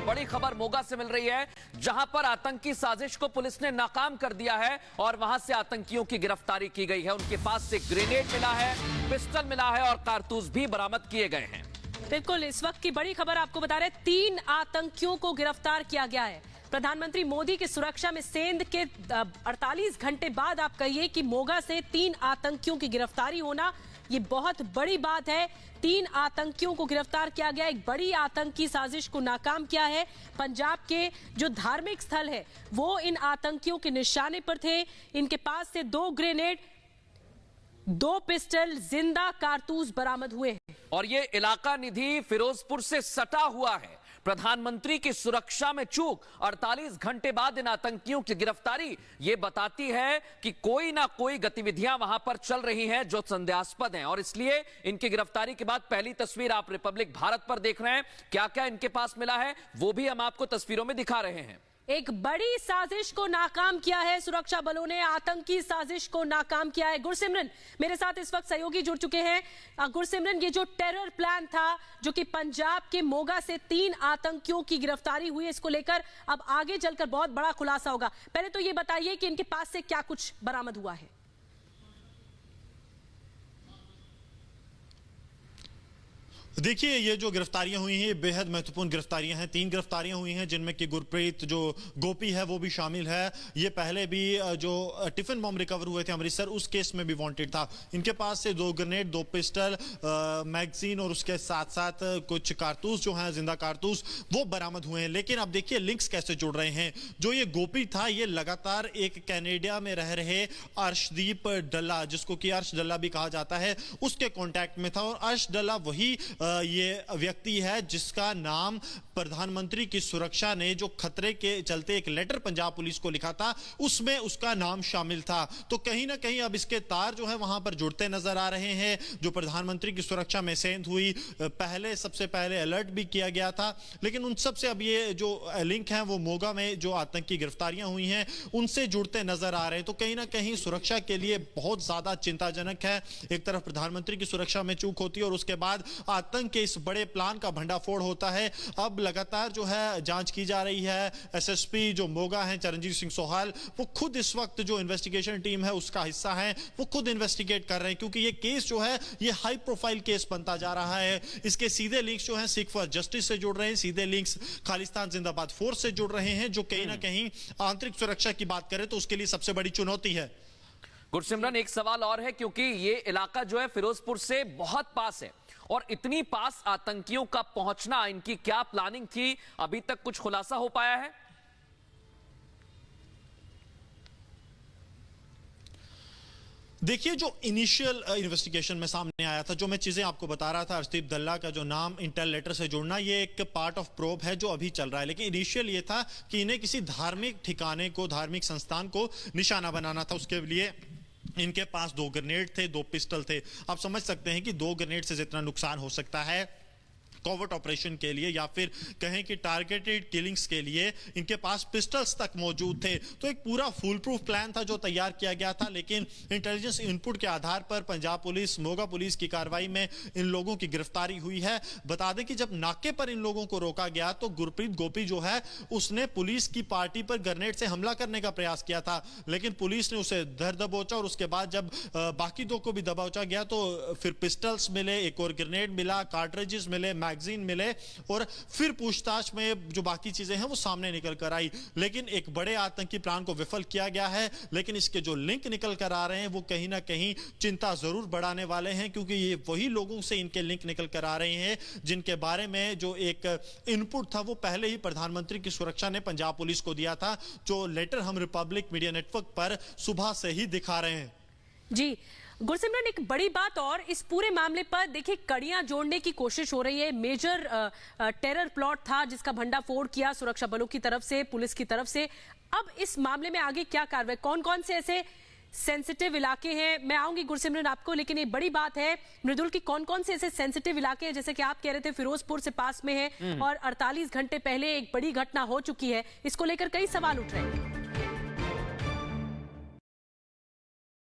बड़ी खबर मोगा से मिल रही है, जहां पर आतंकी साजिश को पुलिस ने नाकाम कर दिया है और वहां से आतंकियों की गिरफ्तारी की गई है। उनके पास से ग्रेनेड मिला है, पिस्टल मिला है और कारतूस भी बरामद किए गए हैं। बिल्कुल, इस वक्त की बड़ी खबर आपको बता रहे हैं, 3 आतंकियों को गिरफ्तार किया गया है। प्रधानमंत्री मोदी की सुरक्षा में सेंध के 48 घंटे बाद आप कहिए कि मोगा से 3 आतंकियों की गिरफ्तारी होना, ये बहुत बड़ी बात है। 3 आतंकियों को गिरफ्तार किया गया, एक बड़ी आतंकी साजिश को नाकाम किया है। पंजाब के जो धार्मिक स्थल है वो इन आतंकियों के निशाने पर थे। इनके पास से 2 ग्रेनेड, 2 पिस्टल, जिंदा कारतूस बरामद हुए हैं। और ये इलाका निधि फिरोजपुर से सटा हुआ है। प्रधानमंत्री की सुरक्षा में चूक, 48 घंटे बाद इन आतंकियों की गिरफ्तारी, यह बताती है कि कोई ना कोई गतिविधियां वहां पर चल रही हैं जो संदेहास्पद हैं। और इसलिए इनकी गिरफ्तारी के बाद पहली तस्वीर आप रिपब्लिक भारत पर देख रहे हैं। क्या क्या इनके पास मिला है वो भी हम आपको तस्वीरों में दिखा रहे हैं। एक बड़ी साजिश को नाकाम किया है सुरक्षा बलों ने, आतंकी साजिश को नाकाम किया है। गुरसिमरन मेरे साथ इस वक्त सहयोगी जुड़ चुके हैं। गुरसिमरन, ये जो टेरर प्लान था जो कि पंजाब के मोगा से 3 आतंकियों की गिरफ्तारी हुई है, इसको लेकर अब आगे चलकर बहुत बड़ा खुलासा होगा। पहले तो ये बताइए कि इनके पास से क्या कुछ बरामद हुआ है। देखिए, ये जो गिरफ्तारियां हुई हैं बेहद महत्वपूर्ण गिरफ्तारियां हैं। 3 गिरफ्तारियां हुई हैं जिनमें कि गुरप्रीत जो गोपी है वो भी शामिल है। ये पहले भी जो टिफिन बम रिकवर हुए थे अमृतसर, उस केस में भी वांटेड था। इनके पास से 2 ग्रेनेड, 2 पिस्टल, मैगजीन और उसके साथ साथ कुछ कारतूस जो हैं, जिंदा कारतूस, वो बरामद हुए हैं। लेकिन अब देखिए लिंक्स कैसे जुड़ रहे हैं। जो ये गोपी था ये लगातार एक कनाडा में रह रहे अर्शदीप डल्ला, जिसको कि अर्श डल्ला भी कहा जाता है, उसके कॉन्टैक्ट में था। और अर्श डल्ला वही ये व्यक्ति है जिसका नाम प्रधानमंत्री की सुरक्षा ने जो खतरे के चलते एक लेटर पंजाब पुलिस को लिखा था, उसमें उसका नाम शामिल था। तो कहीं ना कहीं अब इसके तार जो है वहां पर जुड़ते नजर आ रहे हैं। जो प्रधानमंत्री की सुरक्षा में सेंध हुई, पहले सबसे पहले अलर्ट भी किया गया था, लेकिन उन सबसे अब ये जो लिंक है वो मोगा में जो आतंकी गिरफ्तारियां हुई हैं उनसे जुड़ते नजर आ रहे हैं। तो कहीं ना कहीं सुरक्षा के लिए बहुत ज्यादा चिंताजनक है। एक तरफ प्रधानमंत्री की सुरक्षा में चूक होती है और उसके बाद आतंक के इस बड़े प्लान का भंडाफोड़ होता है। अब लगातार जो है जांच की जा रही है। एसएसपी जो मोगा है चरणजीत सिंह सोहाल, वो खुद इस वक्त जो इन्वेस्टिगेशन टीम है उसका हिस्सा है, वो खुद इन्वेस्टिगेट कर रहे हैं क्योंकि ये केस जो है ये हाई प्रोफाइल केस बनता जा रहा है। इसके सीधे लिंक्स जो हैं सिख फॉर जस्टिस से जुड़ रहे हैं, सीधे लिंक्स खालिस्तान जिंदाबाद फोर्स से जुड़ रहे हैं, जो कहीं ना कहीं आंतरिक सुरक्षा की बात करें तो उसके लिए सबसे बड़ी चुनौती है। गुरसिमरन, एक सवाल और है, क्योंकि ये इलाका जो है फिरोजपुर से बहुत पास है और इतनी पास आतंकियों का पहुंचना, इनकी क्या प्लानिंग थी, अभी तक कुछ खुलासा हो पाया है? देखिए, जो इनिशियल इन्वेस्टिगेशन में सामने आया था, जो मैं चीजें आपको बता रहा था, अर्शदीप डल्ला का जो नाम इंटेल लेटर से जोड़ना, ये एक पार्ट ऑफ प्रोब है जो अभी चल रहा है। लेकिन इनिशियल ये था कि इन्हें किसी धार्मिक ठिकाने को, धार्मिक संस्थान को निशाना बनाना था। उसके लिए इनके पास 2 ग्रेनेड थे, 2 पिस्टल थे। आप समझ सकते हैं कि 2 ग्रेनेड से जितना नुकसान हो सकता है कॉवर्ट ऑपरेशन के लिए या फिर कहें कि टारगेटेड किलिंग्स के लिए इनके पास पिस्टल्स तक मौजूद थे। तो एक पूरा फुल प्रूफ प्लान था जो तैयार किया गया था। लेकिन इंटेलिजेंस इनपुट के आधार पर पंजाब पुलिस, मोगा पुलिस की कार्रवाई में इन लोगों की गिरफ्तारी हुई है। बता दें कि जब नाके पर इन लोगों को रोका गया तो गुरप्रीत गोपी जो है उसने पुलिस की पार्टी पर ग्रेनेड से हमला करने का प्रयास किया था, लेकिन पुलिस ने उसे धर दबोचा और उसके बाद जब बाकी 2 को भी दबोचा गया तो फिर पिस्टल्स मिले, एक और ग्रेनेड मिला, कार्ट्रिजेस मिले, मैगजीन मिले और फिर पूछताछ में जो बाकी चीजें हैं वो सामने निकल कर आई। लेकिन एक बड़े आतंकी प्लान को विफल किया गया है। लेकिन इसके जो लिंक निकल कर आ रहे हैं वो कहीं ना कहीं चिंता जरूर बढ़ाने वाले हैं, क्योंकि ये वही लोगों से इनके लिंक निकल कर आ रहे हैं जिनके बारे में जो एक इनपुट था वो पहले ही प्रधानमंत्री की सुरक्षा ने पंजाब पुलिस को दिया था, जो लेटर हम रिपब्लिक मीडिया नेटवर्क पर सुबह से ही दिखा रहे हैं। जी गुरसिमरन, एक बड़ी बात और, इस पूरे मामले पर देखिए कड़ियां जोड़ने की कोशिश हो रही है। मेजर टेरर प्लॉट था जिसका भंडाफोड़ किया सुरक्षा बलों की तरफ से, पुलिस की तरफ से। अब इस मामले में आगे क्या कार्रवाई, कौन कौन से ऐसे सेंसिटिव इलाके हैं? मैं आऊंगी गुरसिमरन आपको, लेकिन एक बड़ी बात है मृदुल की, कौन कौन से ऐसे सेंसिटिव इलाके हैं, जैसे कि आप कह रहे थे फिरोजपुर से पास में है और 48 घंटे पहले एक बड़ी घटना हो चुकी है, इसको लेकर कई सवाल उठ रहे हैं।